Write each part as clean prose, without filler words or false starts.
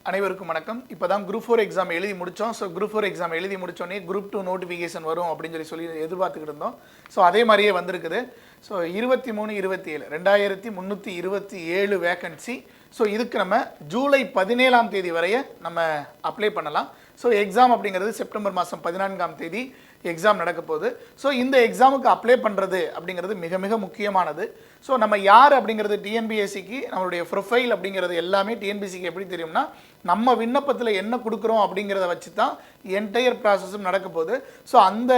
அனைவருக்கும் வணக்கம். இப்போ தான் குரூப் 4 எக்ஸாம் எழுதி முடித்தோம். ஸோ குரூப் 4 எக்ஸாம் எழுதி முடித்தோடனே குரூப் 2 நோட்டிஃபிகேஷன் வரும் அப்படின்னு சொல்லி எதிர்பார்த்துக்கிட்டு இருந்தோம். ஸோ அதே மாதிரியே வந்திருக்குது. So 23-27 2327 vacancy. ஸோ இதுக்கு நம்ம ஜூலை 17ஆம் தேதி வரைய நம்ம அப்ளை பண்ணலாம். ஸோ எக்ஸாம் அப்படிங்கிறது செப்டம்பர் மாதம் 14ஆம் தேதி எக்ஸாம் நடக்க போகுது. ஸோ இந்த எக்ஸாமுக்கு அப்ளை பண்ணுறது அப்படிங்கிறது மிக மிக முக்கியமானது. ஸோ நம்ம யார் அப்படிங்கிறது டிஎன்பிஎஸ்சிக்கு நம்மளுடைய ப்ரொஃபைல் அப்படிங்கிறது எல்லாமே டிஎன்பிஎஸ்சிக்கு எப்படி தெரியும்னா, நம்ம விண்ணப்பத்தில் என்ன கொடுக்குறோம் அப்படிங்கிறத வச்சு தான் என்டையர் ப்ராசஸும் நடக்க போகுது. ஸோ அந்த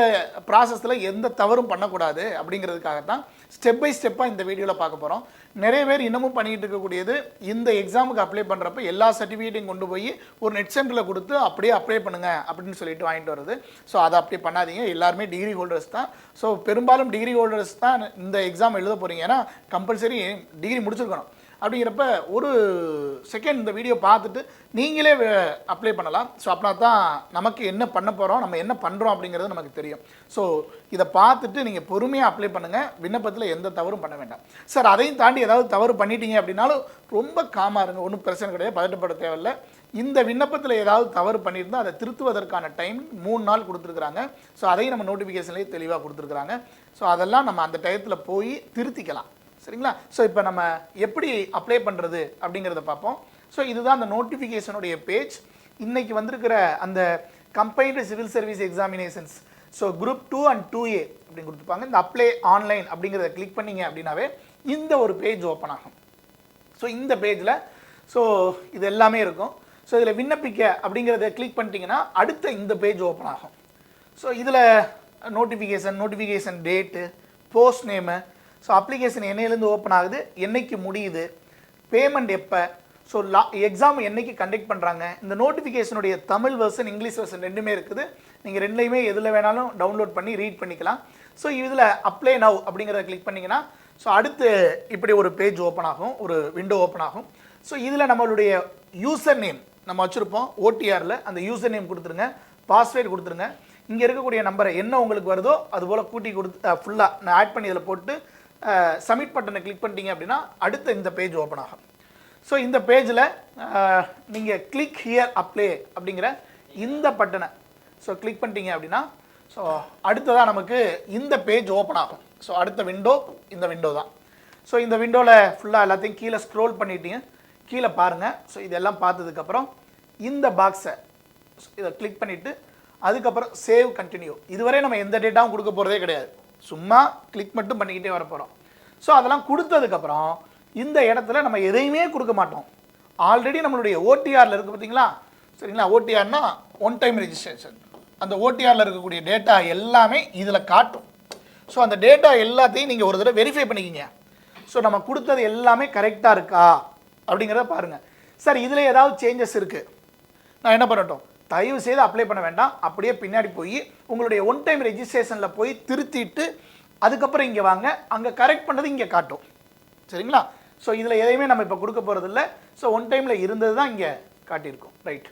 ப்ராசஸில் எந்த தவறும் பண்ணக்கூடாது அப்படிங்கிறதுக்காகத்தான் ஸ்டெப் பை ஸ்டெப்பாக இந்த வீடியோவில் பார்க்க போகிறோம். நிறைய பேர் இன்னமும் பண்ணிக்கிட்டு இருக்கக்கூடியது, இந்த எக்ஸாமுக்கு அப்ளை பண்ணுறப்ப எல்லா சர்டிஃபிகேட்டையும் கொண்டு போய் ஒரு நெட் சென்டரில் கொடுத்து அப்படியே அப்ளை பண்ணுங்க அப்படின்னு சொல்லிட்டு வாங்கிட்டு வருது. ஸோ அதை அப்படி பண்ணாதீங்க. எல்லாருமே டிகிரி ஹோல்டர்ஸ் தான். ஸோ பெரும்பாலும் டிகிரி ஹோல்டர்ஸ் தான் இந்த எக்ஸாம் எழுத போகிறீங்க. ஏன்னா கம்பல்சரி டிகிரி முடிச்சிருக்கணும். அப்படிங்கிறப்ப ஒரு செகண்ட் இந்த வீடியோ பார்த்துட்டு நீங்களே அப்ளை பண்ணலாம். ஸோ அப்படின்னா தான் நமக்கு என்ன பண்ண போகிறோம், நம்ம என்ன பண்ணுறோம் அப்படிங்கிறது நமக்கு தெரியும். ஸோ இதை பார்த்துட்டு நீங்கள் பொறுமையாக அப்ளை பண்ணுங்கள். விண்ணப்பத்தில் எந்த தவறும் பண்ண வேண்டாம். சார் அதையும் தாண்டி ஏதாவது தவறு பண்ணிட்டீங்க அப்படின்னாலும் ரொம்ப காமாக இருங்க, ஒன்றும் பிரச்சனை கிடையாது, பதட்டப்பட தேவையில்லை. இந்த விண்ணப்பத்தில் ஏதாவது தவறு பண்ணியிருந்தால் அதை திருத்துவதற்கான டைம் 3 நாள் கொடுத்துருக்குறாங்க. ஸோ அதையும் நம்ம நோட்டிஃபிகேஷன்லேயே தெளிவாக கொடுத்துருக்குறாங்க. ஸோ அதெல்லாம் நம்ம அந்த டயத்தில் போய் திருத்திக்கலாம். சரிங்களா? ஸோ இப்போ நம்ம எப்படி அப்ளை பண்ணுறது அப்படிங்கிறத பார்ப்போம். ஸோ இதுதான் அந்த நோட்டிஃபிகேஷனுடைய பேஜ். இன்றைக்கி வந்திருக்கிற அந்த combined civil service examinations, so group 2 and 2A அப்படின்னு கொடுத்துருப்பாங்க. இந்த அப்ளை ஆன்லைன் அப்படிங்கிறத கிளிக் பண்ணிங்க அப்படின்னாவே இந்த ஒரு பேஜ் ஓப்பன் ஆகும். ஸோ இந்த பேஜில் ஸோ இது எல்லாமே இருக்கும். ஸோ இதில் விண்ணப்பிக்க அப்படிங்கிறத கிளிக் பண்ணிட்டீங்கன்னா அடுத்த இந்த பேஜ் ஓப்பன் ஆகும். ஸோ இதில் notification date, post name, so application என்னையிலேருந்து ஓப்பன் ஆகுது, என்னைக்கு முடியுது, பேமெண்ட் எப்போ, ஸோ எக்ஸாம் என்னைக்கு கண்டக்ட் பண்ணுறாங்க, இந்த நோட்டிஃபிகேஷனுடைய தமிழ் வெர்ஷன் இங்கிலீஷ் வெர்ஷன் ரெண்டுமே இருக்குது. நீங்கள் ரெண்டுலையுமே எதில் வேணாலும் டவுன்லோட் பண்ணி ரீட் பண்ணிக்கலாம். ஸோ இதில் அப்ளை நவ் அப்படிங்கிறத கிளிக் பண்ணிங்கன்னா ஸோ அடுத்து இப்படி ஒரு பேஜ் ஓப்பன் ஆகும், ஒரு விண்டோ ஓப்பன் ஆகும். ஸோ இதில் நம்மளுடைய யூசர் நேம் நம்ம வச்சுருப்போம் ஓடிஆரில், அந்த யூசர் நேம் கொடுத்துருங்க, பாஸ்வேர்டு கொடுத்துருங்க. இங்கே இருக்கக்கூடிய நம்பரை என்ன உங்களுக்கு வருதோ அதுபோல் கூட்டி கொடுத்து ஃபுல்லாக நான் ஆட் பண்ணி இதில் போட்டு சப்மிட் பட்டனை கிளிக் பண்ணிட்டீங்க அப்படின்னா அடுத்த இந்த பேஜ் ஓப்பன் ஆகும். ஸோ இந்த பேஜில் நீங்கள் கிளிக் ஹியர் அப்ளை அப்படிங்கிற இந்த பட்டனை ஸோ கிளிக் பண்ணிட்டீங்க அப்படின்னா ஸோ அடுத்ததாக நமக்கு இந்த பேஜ் ஓப்பன் ஆகும். ஸோ அடுத்த விண்டோ இந்த விண்டோ தான். ஸோ இந்த விண்டோவில் ஃபுல்லாக எல்லாத்தையும் கீழே ஸ்க்ரோல் பண்ணிட்டீங்க, கீழே பாருங்கள். ஸோ இதெல்லாம் பார்த்ததுக்கப்புறம் இந்த பாக்ஸை இதை கிளிக் பண்ணிவிட்டு அதுக்கப்புறம் சேவ் கண்டினியூ. இதுவரை நம்ம எந்த டேட்டாவும் கொடுக்க போகிறதே கிடையாது, சும்மா கிளிக் மட்டும் பண்ணிக்கிட்டே வர போகிறோம். ஸோ அதெல்லாம் கொடுத்ததுக்கப்புறம் இந்த இடத்துல நம்ம எதையுமே கொடுக்க மாட்டோம். ஆல்ரெடி நம்மளுடைய ஓடிஆரில் இருக்குது பார்த்தீங்களா? சரிங்களா? ஓடிஆர்னா ஒன் டைம் ரெஜிஸ்ட்ரேஷன். அந்த ஓடிஆரில் இருக்கக்கூடிய டேட்டா எல்லாமே இதில் காட்டும். ஸோ அந்த டேட்டா எல்லாத்தையும் நீங்கள் ஒரு தடவை வெரிஃபை பண்ணிக்கிங்க. ஸோ நம்ம கொடுத்தது எல்லாமே கரெக்டாக இருக்கா அப்படிங்கிறத பாருங்கள். சார் இதில் ஏதாவது சேஞ்சஸ் இருக்குது, நான் என்ன பண்ணட்டும்? தயவு செய்து அப்ளை பண்ண வேண்டாம். அப்படியே பின்னாடி போய் உங்களுடைய ஒன் டைம் ரெஜிஸ்ட்ரேஷனில் போய் திருத்திட்டு அதுக்கப்புறம் இங்கே வாங்க, அங்கே கரெக்ட் பண்ணது இங்கே காட்டும். சரிங்களா? ஸோ இதில் எதையுமே நம்ம இப்போ கொடுக்க போகிறதில்ல. ஸோ ஒன் டைமில் இருந்தது தான் இங்கே காட்டியிருக்கோம். ரைட்.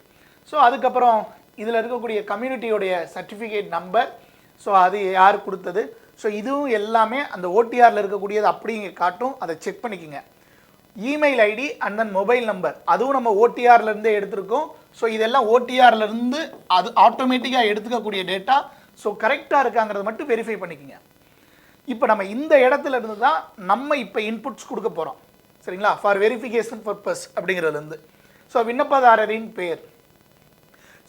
ஸோ அதுக்கப்புறம் இதில் இருக்கக்கூடிய கம்யூனிட்டியோடைய சர்டிஃபிகேட் நம்பர், ஸோ அது யார் கொடுத்தது, ஸோ இதுவும் எல்லாமே அந்த ஓடிஆரில் இருக்கக்கூடியது அப்படி இங்கே காட்டும். அதை செக் பண்ணிக்கோங்க. Email ID and then mobile number, அதுவும் நம்ம ஓடிஆர்லேருந்தே எடுத்திருக்கோம். ஸோ இதெல்லாம் ஓடிஆர்லேருந்து அது ஆட்டோமேட்டிக்காக எடுத்துக்கக்கூடிய டேட்டா. ஸோ கரெக்டாக இருக்காங்கிறத மட்டும் வெரிஃபை பண்ணிக்கோங்க. இப்போ நம்ம இந்த இடத்துல இருந்து தான் நம்ம இப்போ இன்புட்ஸ் கொடுக்க போகிறோம். சரிங்களா? ஃபார் வெரிஃபிகேஷன் பர்பஸ் அப்படிங்கிறதுலேருந்து. ஸோ விண்ணப்பதாரரின் பேர்,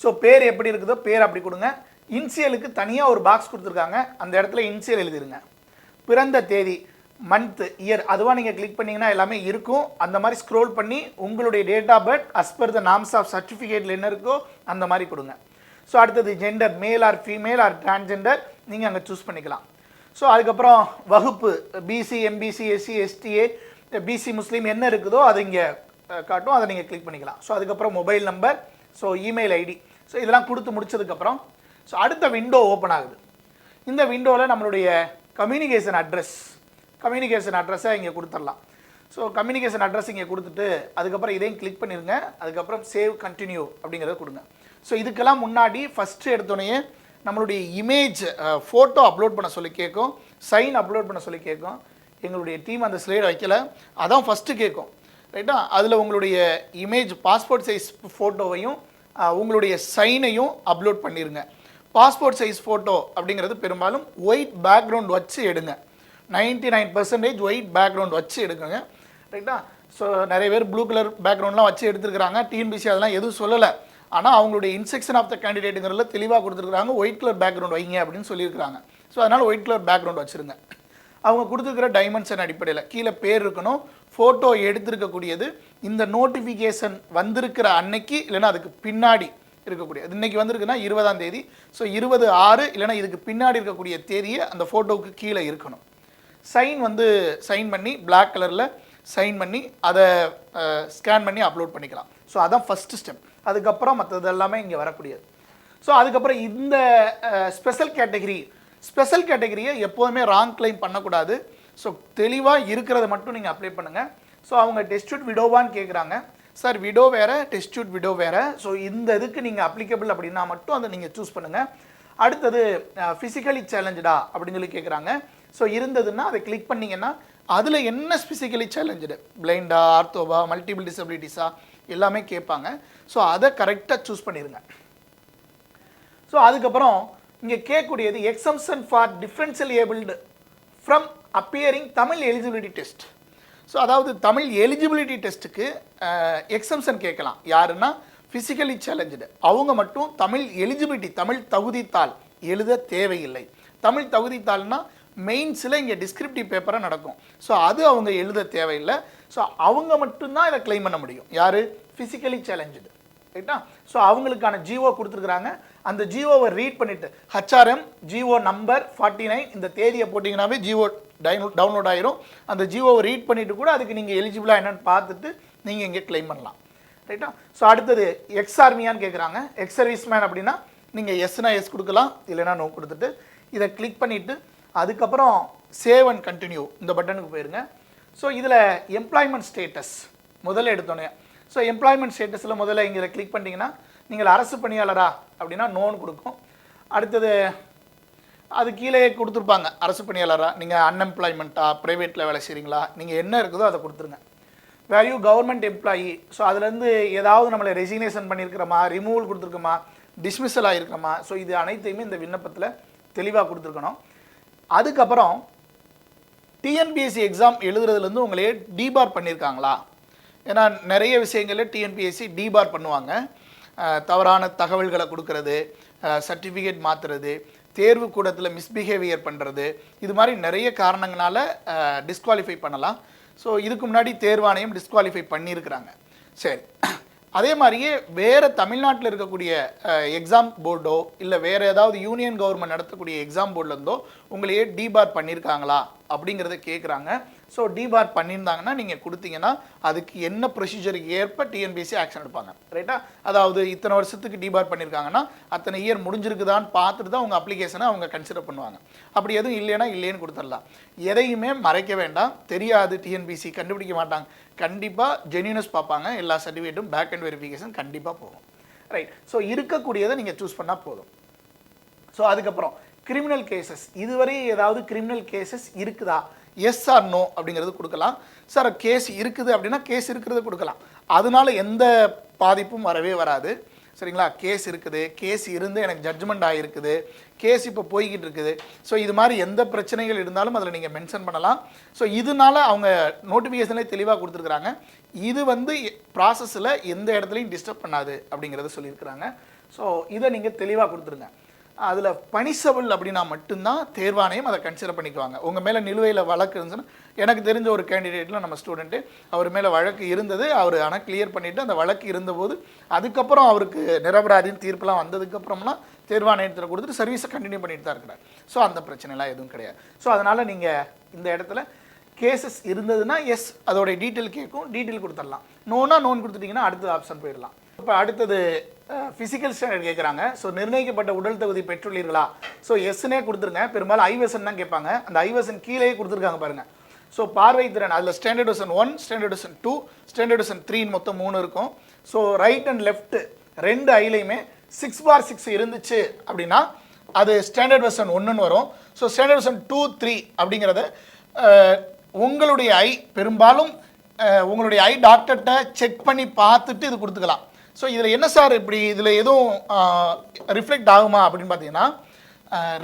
ஸோ பேர் எப்படி இருக்குதோ பேர் அப்படி கொடுங்க. இன்சியலுக்கு தனியாக ஒரு பாக்ஸ் கொடுத்துருக்காங்க, அந்த இடத்துல இன்சியல் எழுதிருங்க. பிறந்த தேதி, மந்த், இயர் அதுவாக நீங்கள் கிளிக் பண்ணிங்கன்னா எல்லாமே இருக்கும். அந்த மாதிரி ஸ்க்ரோல் பண்ணி உங்களுடைய date of birth as per the norms of சர்டிஃபிகேட்டில் என்ன இருக்கோ அந்த மாதிரி கொடுங்க. ஸோ அடுத்தது gender, male or female R transgender நீங்கள் அங்கே சூஸ் பண்ணிக்கலாம். ஸோ அதுக்கப்புறம் வகுப்பு BC, MBC, SC, STA, BC, Muslim என்ன இருக்குதோ அது இங்கே காட்டும், அதை நீங்கள் கிளிக் பண்ணிக்கலாம். ஸோ அதுக்கப்புறம் mobile number, so email ID, so இதெல்லாம் கொடுத்து முடிச்சதுக்கப்புறம் ஸோ அடுத்த விண்டோ ஓப்பன் ஆகுது. இந்த விண்டோவில் நம்மளுடைய கம்யூனிகேஷன் அட்ரஸை இங்கே கொடுத்துடலாம். ஸோ கம்யூனிகேஷன் அட்ரஸ் இங்கே கொடுத்துட்டு அதுக்கப்புறம் இதையும் கிளிக் பண்ணிடுங்க. அதுக்கப்புறம் சேவ் கண்டினியூ அப்படிங்கிறத கொடுங்க. ஸோ இதுக்கெல்லாம் முன்னாடி ஃபஸ்ட்டு எடுத்தோடனே நம்மளுடைய இமேஜ் ஃபோட்டோ அப்லோட் பண்ண சொல்லி கேட்கும், சைன் அப்லோட் பண்ண சொல்லி கேட்கும். எங்களுடைய டீம் அந்த ஸ்லைடு வைக்கல, அதான் ஃபஸ்ட்டு கேட்கும். ரைட்டா. அதில் உங்களுடைய இமேஜ் பாஸ்போர்ட் சைஸ் ஃபோட்டோவையும் உங்களுடைய சைனையும் அப்லோட் பண்ணிடுங்க. பாஸ்போர்ட் சைஸ் ஃபோட்டோ அப்படிங்கிறது பெரும்பாலும் ஒயிட் பேக்ரவுண்ட் வச்சு எடுங்க. 99% ஒயிட் பேக்ரவுண்ட் வச்சு எடுக்குங்க. ரைட்டா. ஸோ நிறைய பேர் ப்ளூ கலர் பேக்ரவுண்ட்லாம் வச்சு எடுத்துருக்காங்க. டிஎன்பிசி அதெல்லாம் எதுவும் சொல்லலை. ஆனால் அவங்களுடைய இன்ஸ்ட்ரக்ஷன் ஆஃப் த கேண்டிடேட்டுங்கிறதுல தெளிவாக கொடுத்துருக்காங்க, ஒயிட் கலர் பேக்ரவுண்ட் வைங்க அப்படின்னு சொல்லியிருக்காங்க. ஸோ அதனால் ஒயிட் கலர் பேக்ரவுண்ட் வச்சுருங்க. அவங்க கொடுத்துருக்கிற டைமென்ஷன் அடிப்படையில் கீழே பேர் இருக்கணும். ஃபோட்டோ எடுத்திருக்கக்கூடியது இந்த நோட்டிஃபிகேஷன் வந்திருக்கிற அன்னைக்கு இல்லைன்னா அதுக்கு பின்னாடி இருக்கக்கூடியது. இன்றைக்கி வந்திருக்குன்னா 20ஆம் தேதி. ஸோ 20/6 இல்லைன்னா இதுக்கு பின்னாடி இருக்கக்கூடிய தேதியை அந்த ஃபோட்டோவுக்கு கீழே இருக்கணும். சைன் சைன் பண்ணி பிளாக் கலரில் சைன் பண்ணி அதை ஸ்கேன் பண்ணி அப்லோட் பண்ணிக்கலாம். ஸோ அதான் ஃபஸ்ட்டு ஸ்டெப். அதுக்கப்புறம் மற்றது எல்லாமே இங்கே வரக்கூடியது. ஸோ அதுக்கப்புறம் இந்த ஸ்பெஷல் கேட்டகரியை எப்போதுமே ராங் கிளைம் பண்ணக்கூடாது. ஸோ தெளிவாக இருக்கிறத மட்டும் நீங்கள் அப்ளை பண்ணுங்கள். ஸோ அவங்க டெஸ்டியூட் விடோவான்னு கேட்குறாங்க. சார் விடோ வேறு, டெஸ்டியூட் விடோ வேறு. ஸோ இந்த இதுக்கு நீங்கள் அப்ளிகபிள் அப்படின்னா மட்டும் அதை நீங்கள் சூஸ் பண்ணுங்கள். அடுத்தது ஃபிசிக்கலி சேலஞ்சடா அப்படின்னு சொல்லி கேட்குறாங்க. ஸோ இருந்ததுன்னா அதை கிளிக் பண்ணிங்கன்னா அதில் என்ன ஃபிசிக்கலி சேலஞ்சு, பிளைண்டா, ஆர்த்தோவா, மல்டிபிள் டிசபிலிட்டிஸா எல்லாமே கேட்பாங்க. ஸோ அதை கரெக்டாக சூஸ் பண்ணிடுங்க. ஸோ அதுக்கப்புறம் இங்கே கேட்கக்கூடியது exemption for differentially abled from appearing Tamil eligibility test. So அதாவது தமிழ் எலிஜிபிலிட்டி டெஸ்ட்டுக்கு எக்ஸம்ஷன் கேட்கலாம். யாருன்னா ஃபிசிக்கலி சேலஞ்சு அவங்க மட்டும் தமிழ் எலிஜிபிலிட்டி தமிழ் தகுதித்தாள் எழுத தேவையில்லை. தமிழ் தகுதித்தாள்னா மெயின்ஸில் இங்கே டிஸ்கிரிப்டிவ் பேப்பராக நடக்கும். ஸோ அது அவங்க எழுத தேவையில்லை. ஸோ அவங்க மட்டும்தான் இதை கிளைம் பண்ண முடியும். யார்? Physically challenge. ரைட்டா. ஸோ அவங்களுக்கான ஜிஓ கொடுத்துருக்குறாங்க. அந்த ஜிஓவை ரீட் பண்ணிவிட்டு HRM ஜிஓ நம்பர் 49 இந்த தேதியை போட்டிங்கன்னாவே ஜிஓ டவுன்லோட் ஆயிரும். அந்த ஜிஓவை ரீட் பண்ணிவிட்டு கூட அதுக்கு நீங்கள் எலிஜிபிளாக என்னென்னு பார்த்துட்டு நீங்கள் இங்கே கிளைம் பண்ணலாம். ரைட்டா. ஸோ அடுத்தது எக்ஸ் ஆர்மியான்னு கேட்குறாங்க. எக்ஸ் சர்வீஸ்மேன் அப்படின்னா நீங்கள் எஸ்னா எஸ் கொடுக்கலாம், இல்லைனா நோ கொடுத்துட்டு இதை கிளிக் பண்ணிவிட்டு அதுக்கப்புறம் சேவ் அண்ட் கண்டினியூ இந்த பட்டனுக்கு போயிருங்க. ஸோ இதில் எம்ப்ளாய்மெண்ட் ஸ்டேட்டஸ் முதல்ல எடுத்தோன்னே. ஸோ எம்ப்ளாய்மெண்ட் ஸ்டேட்டஸில் முதல்ல இங்கே கிளிக் பண்ணிட்டீங்கன்னா நீங்கள் அரசு பணியாளரா அப்படின்னா நோன்னு கொடுக்கும். அடுத்தது அது கீழே கொடுத்துருப்பாங்க அரசு பணியாளரா, நீங்கள் அன்எம்ப்ளாய்மெண்ட்டா, ப்ரைவேட்டில் வேலை செய்கிறீங்களா, நீங்கள் என்ன இருக்குதோ அதை கொடுத்துருங்க. Value government employee. ஸோ அதுலேருந்து ஏதாவது நம்மளை ரெசிக்னேஷன் பண்ணியிருக்கிறோமா, ரிமூவல் கொடுத்துருக்கோமா, டிஸ்மிஸல் ஆகிருக்கோமா, ஸோ இது அனைத்தையுமே இந்த விண்ணப்பத்தில் தெளிவாக கொடுத்துருக்கணும். அதுக்கப்புறம் டிஎன்பிஎஸ்சி எக்ஸாம் எழுதுறதுலேருந்து உங்களையே டிபார் பண்ணியிருக்காங்களா. ஏன்னா நிறைய விஷயங்களில் டிஎன்பிஎஸ்சி டிபார் பண்ணுவாங்க. தவறான தகவல்களை கொடுக்கறது, சர்டிஃபிகேட் மாற்றுறது, தேர்வு கூடத்தில் மிஸ்பிஹேவியர் பண்ணுறது, இது மாதிரி நிறைய காரணங்களால் டிஸ்குவாலிஃபை பண்ணலாம். ஸோ இதுக்கு முன்னாடி தேர்வாணையம் டிஸ்குவாலிஃபை பண்ணியிருக்கிறாங்க. சரி, அதே மாதிரியே வேறு தமிழ்நாட்டில் இருக்கக்கூடிய எக்ஸாம் போர்டோ இல்லை வேறு ஏதாவது யூனியன் கவர்மெண்ட் நடத்தக்கூடிய எக்ஸாம் போர்ட்லேருந்தோ உங்களையே டிபார் பண்ணியிருக்காங்களா அப்படிங்கிறத கேட்குறாங்க. ஸோ டிபார் பண்ணியிருந்தாங்கன்னா நீங்கள் கொடுத்தீங்கன்னா அதுக்கு என்ன ப்ரொசீஜருக்கு ஏற்ப டிஎன்பிஎஸ்சி ஆக்ஷன் எடுப்பாங்க. ரைட்டா. அதாவது இத்தனை வருஷத்துக்கு டிபார் பண்ணியிருக்காங்கன்னா அத்தனை இயர் முடிஞ்சிருக்குதான்னு பார்த்துட்டு தான் உங்கள் அப்ளிகேஷனை அவங்க கன்சிடர் பண்ணுவாங்க. அப்படி எதுவும் இல்லைன்னா இல்லைன்னு கொடுத்துடலாம். எதையுமே மறைக்க வேண்டாம். தெரியாது டிஎன்பிஎஸ்சி கண்டுபிடிக்க மாட்டாங்க. கண்டிப்பாக ஜென்யூனஸ் பார்ப்பாங்க. எல்லா சர்டிஃபிகேட்டும் பேக் அண்ட் வெரிஃபிகேஷன் கண்டிப்பாக போகும். ரைட். ஸோ இருக்கக்கூடியதை நீங்கள் சூஸ் பண்ணால் போதும். ஸோ அதுக்கப்புறம் கிரிமினல் கேசஸ், இதுவரை ஏதாவது கிரிமினல் கேசஸ் இருக்குதா, எஸ் ஆர் நோ அப்படிங்கிறது கொடுக்கலாம். சார் கேஸ் இருக்குது அப்படின்னா கேஸ் இருக்கிறது கொடுக்கலாம். அதனால எந்த பாதிப்பும் வரவே வராது. சரிங்களா. கேஸ் இருக்குது, கேஸ் இருந்து எனக்கு ஜட்ஜ்மெண்ட் ஆகிருக்குது, கேஸ் இப்போ போய்கிட்டு இருக்குது. ஸோ இது மாதிரி எந்த பிரச்சனைகள் இருந்தாலும் அதில் நீங்கள் மென்ஷன் பண்ணலாம். ஸோ இதனால அவங்க நோட்டிஃபிகேஷன்லேயே தெளிவாக கொடுத்துருக்குறாங்க. இது ப்ராசஸில் எந்த இடத்துலையும் டிஸ்டர்ப் பண்ணாது அப்படிங்கிறத சொல்லியிருக்கிறாங்க. ஸோ இதை நீங்கள் தெளிவாக கொடுத்துருங்க. அதில் பனிஷபிள் அப்படின்னா மட்டும்தான் தேர்வாணையம் அதை கன்சிடர் பண்ணிக்குவாங்க. உங்கள் மேலே நிலுவையில் வழக்கு இருந்துச்சுன்னா, எனக்கு தெரிஞ்ச ஒரு கேண்டிடேட்டில் நம்ம ஸ்டூடெண்ட்டு அவர் மேலே வழக்கு இருந்தது, அவர் ஆனால் கிளியர் பண்ணிவிட்டு அந்த வழக்கு இருந்தபோது அதுக்கப்புறம் அவருக்கு நிரபராதின்னு தீர்ப்புலாம் வந்ததுக்கப்புறம்லாம் தேர்வாணையத்தில் கொடுத்துட்டு சர்வீஸை கண்டினியூ பண்ணிட்டு தான் இருக்கிறார். ஸோ அந்த பிரச்சனைலாம் எதுவும் கிடையாது. ஸோ அதனால் நீங்கள் இந்த இடத்துல கேசஸ் இருந்ததுன்னா எஸ் அதோடைய டீட்டெயில் கேட்கும், டீட்டெயில் கொடுத்துடலாம். நோனா நோன் கொடுத்துட்டிங்கன்னா அடுத்த ஆப்ஷன் போயிடலாம். இப்போ அடுத்தது ஃபிசிக்கல் ஸ்டாண்டர்ட் கேட்குறாங்க. ஸோ நிர்ணயிக்கப்பட்ட உடல் தகுதி பெற்றுள்ளீர்களா. ஸோ எஸ்னே கொடுத்துருங்க. பெரும்பாலும் ஐவசன் தான் கேட்பாங்க. அந்த ஐவசன் கீழே கொடுத்துருக்காங்க பாருங்கள். ஸோ பார்வை திறன் அதில் standard version 1, standard version 2, standard version 3 மொத்தம் 3 இருக்கும். ஸோ ரைட் அண்ட் லெஃப்ட் ரெண்டு ஐலையுமே 6/6 இருந்துச்சு அப்படின்னா அது ஸ்டாண்டர்ட் வெர்ஷன் 1ன்னு வரும். ஸோ ஸ்டாண்டர்ட் வெர்ஷன் 2, 3 அப்படிங்கிறத உங்களுடைய ஐ பெரும்பாலும் உங்களுடைய ஐ டாக்டர்கிட்ட செக் பண்ணி பார்த்துட்டு இது கொடுத்துக்கலாம். ஸோ இதில் என்ன சார் இப்படி இதில் எதுவும் ரிஃப்ளெக்ட் ஆகுமா அப்படின்னு பார்த்தீங்கன்னா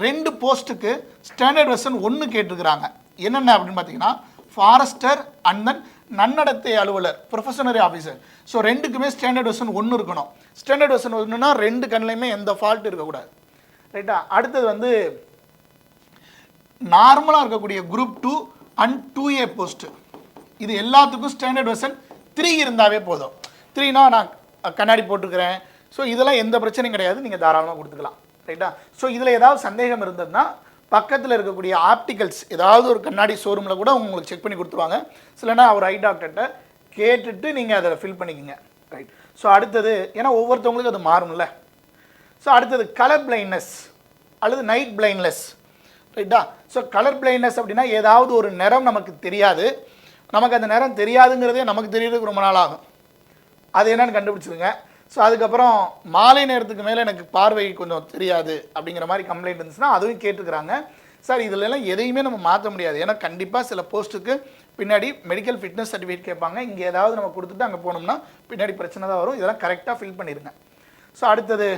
2 போஸ்ட்டுக்கு ஸ்டாண்டர்ட் வெர்ஷன் 1 கேட்டிருக்கிறாங்க. என்னென்ன அப்படின்னு பார்த்தீங்கன்னா ஃபாரஸ்டர் அண்ட் தென் நன்னடத்தை அலுவலர் ப்ரொஃபஷனரி ஆஃபீஸர். ஸோ 2க்குமே ஸ்டாண்டர்ட் வெர்ஷன் 1 இருக்கணும். ஸ்டாண்டர்ட் வெர்ஷன் 1னா 2 கண்ணிலையுமே எந்த ஃபால்ட் இருக்கக்கூடாது. ரைட்டா? அடுத்தது வந்து நார்மலாக இருக்கக்கூடிய குரூப் 2 அண்ட் 2A போஸ்ட்டு, இது எல்லாத்துக்கும் ஸ்டாண்டர்ட் வெர்ஷன் 3 இருந்தாவே போதும். 3னா நான் கண்ணாடி போட்டுக்கிறேன். ஸோ இதெல்லாம் எந்த பிரச்சனையும் கிடையாது, நீங்கள் தாராளமாக கொடுத்துக்கலாம். ரைட்டா? ஸோ இதில் ஏதாவது சந்தேகம் இருந்ததுன்னா பக்கத்தில் இருக்கக்கூடிய ஆப்டிகல்ஸ் ஏதாவது ஒரு கண்ணாடி ஷோரூமில் கூட உங்களுக்கு செக் பண்ணி கொடுத்துருவாங்க. சிலனா அவர் ஐ டாக்டர்கிட்ட கேட்டுட்டு நீங்கள் அதை ஃபில் பண்ணிக்கோங்க. ரைட்? ஸோ அடுத்தது, ஏன்னா ஒவ்வொருத்தவங்களுக்கும் அது மாறும்ல. ஸோ அடுத்தது கலர் பிளைண்ட்னஸ் அல்லது நைட் பிளைண்ட்னஸ். ரைட்டா? ஸோ கலர் பிளைண்ட்னஸ் அப்படின்னா ஏதாவது ஒரு நிறம் நமக்கு தெரியாது. நமக்கு அந்த நிறம் தெரியாதுங்கிறதே நமக்கு தெரியறதுக்கு ரொம்ப நாள் ஆகும். அது என்னன்னு கண்டுபிடிச்சிருங்க. ஸோ அதுக்கப்புறம் மாலை நேரத்துக்கு மேலே எனக்கு பார்வை கொஞ்சம் தெரியாது அப்படிங்கிற மாதிரி கம்ப்ளைண்ட் இருந்துச்சுன்னா அதுவும் கேட்டுக்கிறாங்க. சார் இதிலெல்லாம் எதையுமே நம்ம மாற்ற முடியாது. ஏன்னா கண்டிப்பாக சில போஸ்ட்டுக்கு பின்னாடி மெடிக்கல் ஃபிட்னஸ் சர்டிஃபிகேட் கேட்பாங்க. இங்கே ஏதாவது நம்ம கொடுத்துட்டு அங்கே போனோம்னா பின்னாடி பிரச்சனை தான் வரும். இதெல்லாம் கரெக்டாக ஃபில் பண்ணிடுங்க. ஸோ அடுத்தது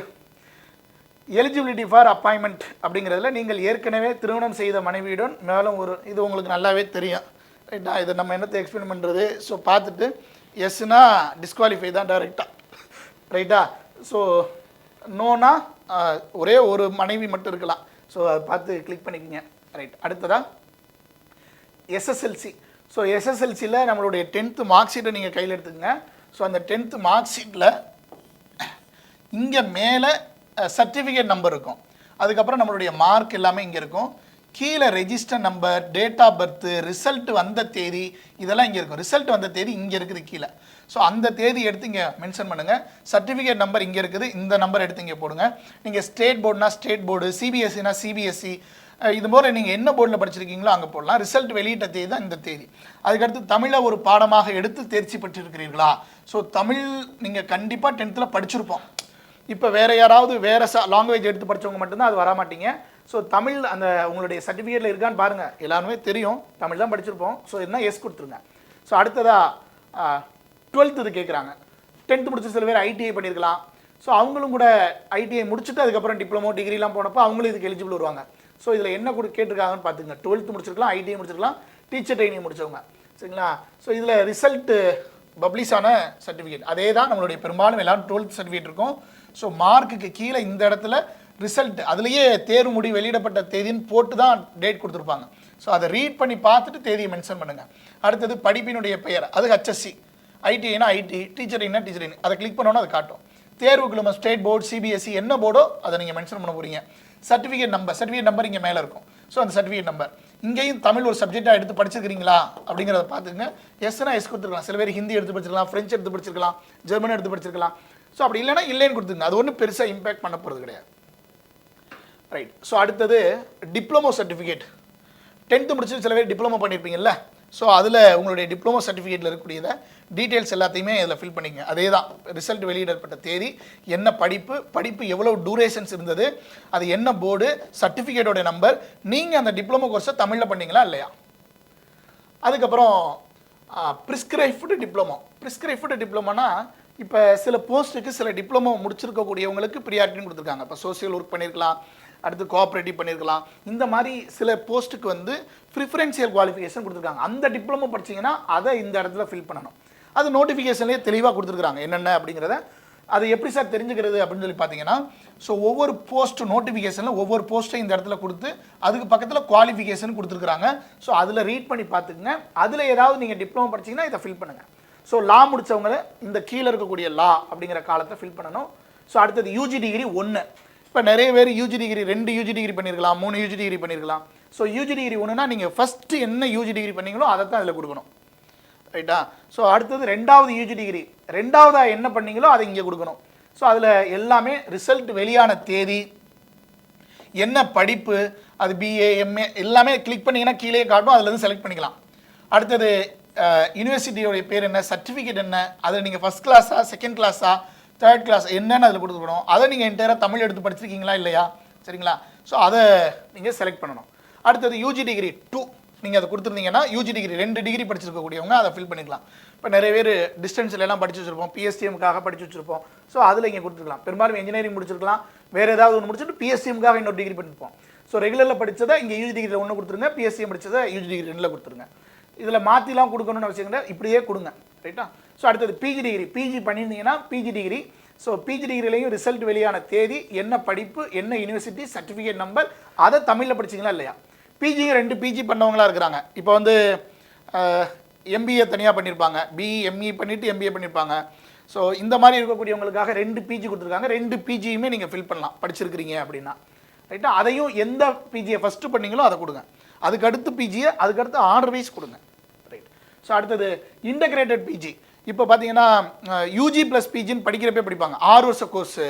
எலிஜிபிலிட்டி ஃபார் அப்பாயின்மெண்ட் அப்படிங்கிறதுல நீங்கள் ஏற்கனவே திருமணம் செய்த மனைவியுடன் மேலும் ஒரு இது உங்களுக்கு நல்லாவே தெரியும். ரைட்டா? இதை நம்ம என்னத்தை எக்ஸ்பிளைன் பண்ணுறது? ஸோ பார்த்துட்டு எஸ்னா டிஸ்குவாலிஃபை தான் டைரெக்டாக. ரைட்டா? ஸோ நோனா ஒரே ஒரு மனைவி மட்டும் இருக்கலாம். ஸோ அதை பார்த்து கிளிக் பண்ணிக்கோங்க. ரைட்? அடுத்ததா எஸ்எஸ்எல்சி. ஸோ எஸ்எஸ்எல்சியில் நம்மளுடைய 10th மார்க் ஷீட்டை நீங்கள் கையில் எடுத்துக்கங்க. ஸோ அந்த 10th மார்க் ஷீட்டில் இங்கே மேலே சர்டிஃபிகேட் நம்பர் இருக்கும். அதுக்கப்புறம் நம்மளுடைய மார்க் எல்லாமே இங்கே இருக்கும். கீழே register number, date of birth, result வந்த தேதி இதெல்லாம் இங்கே இருக்கும். ரிசல்ட் வந்த தேதி இங்கே இருக்குது கீழே. ஸோ அந்த தேதி எடுத்து இங்கே மென்ஷன் பண்ணுங்கள். சர்டிஃபிகேட் நம்பர் இங்கே இருக்குது, இந்த நம்பர் எடுத்து இங்கே போடுங்க. நீங்கள் ஸ்டேட் போர்டுனா ஸ்டேட் போர்டு, சிபிஎஸ்சினா சிபிஎஸ்சி, இது போல் நீங்கள் என்ன போர்டில் படிச்சிருக்கீங்களோ அங்கே போடலாம். ரிசல்ட் வெளியிட்ட தேதி தான் இந்த தேதி. அதுக்கடுத்து தமிழை ஒரு பாடமாக எடுத்து தேர்ச்சி பெற்றிருக்கிறீர்களா? ஸோ தமிழ் நீங்கள் கண்டிப்பாக 10th படிச்சிருப்போம். இப்போ வேறு யாராவது வேறு லாங்குவேஜ் எடுத்து படித்தவங்க மட்டும்தான் அது வரமாட்டீங்க. ஸோ தமிழ் அந்த உங்களுடைய சர்டிஃபிகேட்டில் இருக்கான்னு பாருங்கள். எல்லாருமே தெரியும், தமிழ் தான் படிச்சிருப்போம். ஸோ என்ன எஸ் கொடுத்துருங்க. ஸோ அடுத்ததாக 12th இது கேட்குறாங்க. 10th முடிச்சு சில பேர் ஐடிஐ பண்ணியிருக்கலாம். ஸோ அவங்களும் கூட ஐடிஐ முடிச்சுட்டு அதுக்கப்புறம் டிப்ளமோ டிகிரிலாம் போனப்போ அவங்களும் இதுக்கு எலிஜிபிள் வருவாங்க. ஸோ இதில் என்ன கேட்டிருக்காங்கன்னு பார்த்துங்க. 12th முடிச்சிருக்கலாம், ஐடிஐ முடிச்சிருக்கலாம், டீச்சர் ட்ரைனிங் முடிச்சவங்க. சரிங்களா? ஸோ இதில் ரிசல்ட்டு பப்ளிஷ் ஆன சர்டிஃபிகேட் அதே தான் நம்மளுடைய பெரும்பாலும் எல்லாரும் 12th சர்டிஃபிகேட் இருக்கும். ஸோ மார்க்குக்கு கீழே இந்த இடத்துல ரிசல்ட் அதுலேயே தேர்வு முடிவு வெளியிடப்பட்ட தேதின்னு போட்டு தான் டேட் கொடுத்துருப்பாங்க. ஸோ அதை ரீட் பண்ணி பார்த்துட்டு தேதியை மென்ஷன் பண்ணுங்கள். அடுத்தது படிப்பினுடைய பெயர், அது ஹச்எஸ்சி, ஐடிஐனா ஐடி, டீச்சரிங்னா டீச்சரிங், அதை கிளிக் பண்ணோன்னா அது காட்டும். தேர்வுக்குள்ள ஸ்டேட் போர்டு, சிபிஎஸ்சி என்ன போர்டோ அதை நீங்கள் மென்ஷன் பண்ண போகிறீங்க. சர்டிஃபிகேட் நம்பர் இங்கே மேலே இருக்கும். ஸோ அந்த சர்டிஃபிகேட் நம்பர் இங்கேயும் தமிழ் ஒரு சப்ஜெக்டாக எடுத்து படிச்சிருக்கிறீங்களா அப்படிங்கிறத பார்த்துங்க. எஸ்னா எஸ் கொடுத்துருக்கலாம். சில பேர் ஹிந்தி எடுத்து படிச்சிருக்கலாம், ஃப்ரெஞ்சு எடுத்து படிச்சிருக்கலாம், ஜெர்மன் எடுத்து படிச்சிருக்கலாம். ஸோ அப்படி இல்லைன்னா இல்லைன்னு கொடுத்துருங்க. அது ஒன்றும் பெருசாக இம்பேக்ட் பண்ண போகிறது கிடையாது. ரைட்? ஸோ அடுத்தது டிப்ளமோ சர்டிஃபிகேட். 10th முடிச்சு சில பேர் டிப்ளமோ பண்ணியிருப்பீங்கல்ல. ஸோ அதில் உங்களுடைய டிப்ளமோ சர்டிஃபிகேட்டில் இருக்கக்கூடியதை டீட்டெயில்ஸ் எல்லாத்தையுமே இதில் ஃபில் பண்ணிங்க. அதே தான் ரிசல்ட் வெளியிடப்பட்ட தேதி, என்ன படிப்பு எவ்வளோ டூரேஷன்ஸ் இருந்தது, அது என்ன போர்டு, சர்டிஃபிகேட்டோட நம்பர், நீங்கள் அந்த டிப்ளமோ கோர்ஸை தமிழில் பண்ணீங்களா இல்லையா. அதுக்கப்புறம் ப்ரிஸ்கிரைப்டு டிப்ளமோனா இப்போ சில போஸ்ட்டுக்கு சில டிப்ளமோ முடிச்சிருக்கக்கூடியவங்களுக்கு ப்ரியாரிட்டின்னு கொடுத்துருக்காங்க. இப்போ சோசியல் ஒர்க் பண்ணியிருக்கலாம், அடுத்து கோஆப்ரேட்டிவ் பண்ணியிருக்கலாம். இந்த மாதிரி சில போஸ்ட்டுக்கு வந்து ப்ரிஃபரன்ஷியல் குவாலிஃபிகேஷன் கொடுத்துருக்காங்க. அந்த டிப்ளமோ படிச்சிங்கன்னா அதை இந்த இடத்துல ஃபில் பண்ணணும். அது நோட்டிஃபிகேஷன்லேயே தெளிவாக கொடுத்துருக்காங்க என்னென்ன அப்படிங்கிறத. அது எப்படி சார் தெரிஞ்சுக்கிறது அப்படின்னு சொல்லி பார்த்தீங்கன்னா, ஸோ ஒவ்வொரு போஸ்ட்டு நோட்டிஃபிகேஷனில் ஒவ்வொரு போஸ்ட்டையும் இந்த இடத்துல கொடுத்து அதுக்கு பக்கத்தில் குவாலிஃபிகேஷன் கொடுத்துருக்குறாங்க. ஸோ அதில் ரீட் பண்ணி பார்த்துக்குங்க. அதில் ஏதாவது நீங்கள் டிப்ளமோ படிச்சிங்கன்னா இதை ஃபில் பண்ணுங்கள். ஸோ லா முடித்தவங்க இந்த கீழே இருக்கக்கூடிய லா அப்படிங்கிற காலத்தை ஃபில் பண்ணணும். ஸோ அடுத்தது யூஜி டிகிரி 1. இப்போ நிறைய பேர் யூஜி டிகிரி 2 யூஜி டிகிரி பண்ணியிருக்கலாம், 3 யூஜி டிகிரி பண்ணியிருக்கலாம். ஸோ யூஜி டிகிரி 1னா நீங்கள் ஃபஸ்ட்டு என்ன யூஜி டிகிரி பண்ணீங்களோ அதை தான் அதில் கொடுக்கணும். ரைட்டா? ஸோ அடுத்தது 2வது யூஜி டிகிரி, 2வதாக என்ன பண்ணீங்களோ அதை இங்கே கொடுக்கணும். ஸோ அதில் எல்லாமே ரிசல்ட் வெளியான தேதி, என்ன படிப்பு, அது பிஏ எம்ஏ எல்லாமே கிளிக் பண்ணிங்கன்னா கீழே காட்டும், அதுலேருந்து செலக்ட் பண்ணிக்கலாம். அடுத்தது யூனிவர்சிட்டியோடைய பேர் என்ன, சர்டிஃபிகேட் என்ன, அதில் நீங்கள் ஃபஸ்ட் கிளாஸா, செகண்ட் கிளாஸா, தேர்ட் கிளாஸ் என்னென்னு அதில் கொடுத்துக்கணும். அதை நீங்கள் என்டையராக தமிழ் எடுத்து படிச்சிருக்கீங்களா இல்லையா. சரிங்களா? ஸோ அதை நீங்கள் செலக்ட் பண்ணணும். அடுத்தது யூஜி டிகிரி 2 நீங்கள் அதை கொடுத்துருந்தீங்கன்னா யூஜி டிகிரி 2 டிகிரி படிச்சிருக்கக்கூடியவங்க அதை ஃபில் பண்ணிக்கலாம். இப்போ நிறைய பேர் டிஸ்டன்ஸில் எல்லாம் படிச்சு வச்சிருப்போம், பிஎஸ்டிஎம்காக படிச்சு வச்சிருப்போம். ஸோ அதில் இங்கே கொடுத்துருக்கலாம். பெரும்பாலும் இன்ஜினியரிங் முடிச்சிருக்கலாம், வேறு ஏதாவது ஒன்று முடிச்சுட்டு பிஎஸ்டிஎம்காக இன்னொரு டிகிரி பண்ணிருப்போம். ஸோ ரெகுலரில் படித்ததை இங்கே யூஜி டிகிரி 1 கொடுத்துருங்க, பிஎஸ்சிஎம் படித்ததை யூஜி டிகிரி 2 கொடுத்துருங்க. இதில் மாற்றிலாம் கொடுக்கணும்னு அவசியம் கிடையாது, இப்படியே கொடுங்க. ரைட்டா? ஸோ அடுத்தது பிஜி டிகிரி. பிஜி பண்ணியிருந்தீங்கன்னா பிஜி டிகிரி. ஸோ பிஜி டிகிரிலையும் ரிசல்ட் வெளியான தேதி, என்ன படிப்பு, என்ன யூனிவர்சிட்டி, சர்டிஃபிகேட் நம்பர், அதை தமிழில் படிச்சிங்களா இல்லையா. பிஜியும் 2 பிஜி பண்ணவங்களா இருக்கிறாங்க. இப்போ வந்து எம்பிஏ தனியாக பண்ணியிருப்பாங்க, பிஇ எம்இ பண்ணிவிட்டு எம்பிஏ பண்ணியிருப்பாங்க. ஸோ இந்த மாதிரி இருக்கக்கூடியவங்களுக்காக 2 பிஜி கொடுத்துருக்காங்க. 2 பிஜியுமே நீங்கள் ஃபில் பண்ணலாம் படிச்சிருக்கிறீங்க அப்படின்னா. ரைட்டா? அதையும் எந்த பிஜியை ஃபஸ்ட்டு பண்ணீங்களோ அதை கொடுங்க. அதுக்கடுத்து பிஜியை அதுக்கடுத்து ஆர்டர் வைஸ் கொடுங்க. ரைட். ஸோ அடுத்தது இன்டகிரேட்டட் பிஜி. இப்போ பார்த்தீங்கன்னா யூஜி ப்ளஸ் பிஜின்னு படிக்கிறப்பே படிப்பாங்க. 6 வருஷ கோர்ஸு,